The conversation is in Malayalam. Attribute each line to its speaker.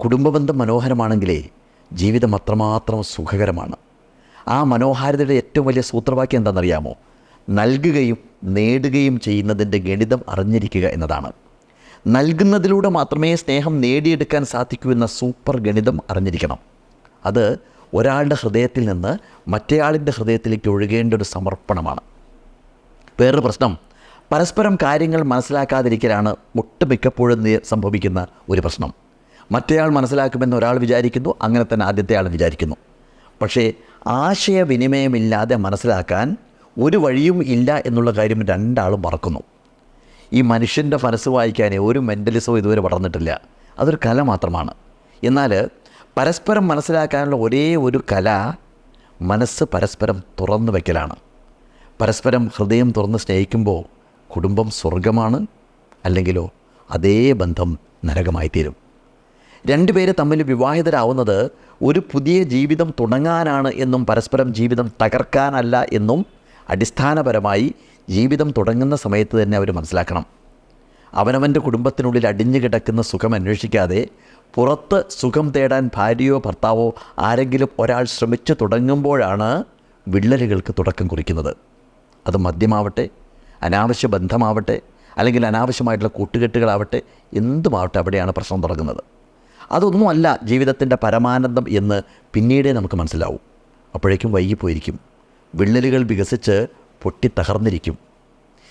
Speaker 1: കുടുംബബന്ധം മനോഹരമാണെങ്കിലേ ജീവിതം അത്രമാത്രം സുഖകരമാണ്. ആ മനോഹാരിതയുടെ ഏറ്റവും വലിയ സൂത്രവാക്യം എന്താണെന്നറിയാമോ? നൽകുകയും നേടുകയും ചെയ്യുന്നതിൻ്റെ ഗണിതം അറിഞ്ഞിരിക്കുക എന്നതാണ്. നൽകുന്നതിലൂടെ മാത്രമേ സ്നേഹം നേടിയെടുക്കാൻ സാധിക്കൂ എന്ന സൂപ്പർ ഗണിതം അറിഞ്ഞിരിക്കണം. അത് ഒരാളുടെ ഹൃദയത്തിൽ നിന്ന് മറ്റേയാളിൻ്റെ ഹൃദയത്തിലേക്ക് ഒഴുകേണ്ട ഒരു സമർപ്പണമാണ്. വേറൊരു പ്രശ്നം, പരസ്പരം കാര്യങ്ങൾ മനസ്സിലാക്കാതിരിക്കലാണ് ഒട്ടുമിക്കപ്പോഴും സംഭവിക്കുന്ന ഒരു പ്രശ്നം. മറ്റേയാൾ മനസ്സിലാക്കുമെന്ന് ഒരാൾ വിചാരിക്കുന്നു, അങ്ങനെ തന്നെ ആദ്യത്തെ ആൾ വിചാരിക്കുന്നു. പക്ഷേ ആശയവിനിമയമില്ലാതെ മനസ്സിലാക്കാൻ ഒരു വഴിയും ഇല്ല എന്നുള്ള കാര്യം രണ്ടാളും മറക്കുന്നു. ഈ മനുഷ്യൻ്റെ മനസ്സ് വായിക്കാൻ ഒരു മെൻ്റലിസവും ഇതുവരെ വളർന്നിട്ടില്ല. അതൊരു കല മാത്രമാണ്. എന്നാൽ പരസ്പരം മനസ്സിലാക്കാനുള്ള ഒരേ ഒരു കല മനസ്സ് പരസ്പരം തുറന്നു വയ്ക്കലാണ്. പരസ്പരം ഹൃദയം തുറന്ന് സ്നേഹിക്കുമ്പോൾ കുടുംബം സ്വർഗമാണ്, അല്ലെങ്കിലോ അതേ ബന്ധം നരകമായിത്തീരും. രണ്ടുപേര് തമ്മിൽ വിവാഹിതരാവുന്നത് ഒരു പുതിയ ജീവിതം തുടങ്ങാനാണ് എന്നും പരസ്പരം ജീവിതം തകർക്കാനല്ല എന്നും അടിസ്ഥാനപരമായി ജീവിതം തുടങ്ങുന്ന സമയത്ത് തന്നെ അവർ മനസ്സിലാക്കണം. അവനവൻ്റെ കുടുംബത്തിനുള്ളിൽ അടിഞ്ഞു കിടക്കുന്ന സുഖം അന്വേഷിക്കാതെ പുറത്ത് സുഖം തേടാൻ ഭാര്യയോ ഭർത്താവോ ആരെങ്കിലും ഒരാൾ ശ്രമിച്ചു തുടങ്ങുമ്പോഴാണ് വിള്ളലുകൾക്ക് തുടക്കം കുറിക്കുന്നത്. അത് മദ്യമാവട്ടെ, അനാവശ്യ ബന്ധമാവട്ടെ, അല്ലെങ്കിൽ അനാവശ്യമായിട്ടുള്ള കൂട്ടുകെട്ടുകളാവട്ടെ, എന്തുമാവട്ടെ, അവിടെയാണ് പ്രശ്നം തുടങ്ങുന്നത്. അതൊന്നുമല്ല ജീവിതത്തിൻ്റെ പരമാനന്ദം എന്ന് പിന്നീടേ നമുക്ക് മനസ്സിലാവും. അപ്പോഴേക്കും വൈകിപ്പോയിരിക്കും. വിള്ളലുകൾ വികസിച്ച് പൊട്ടിത്തകർന്നിരിക്കും.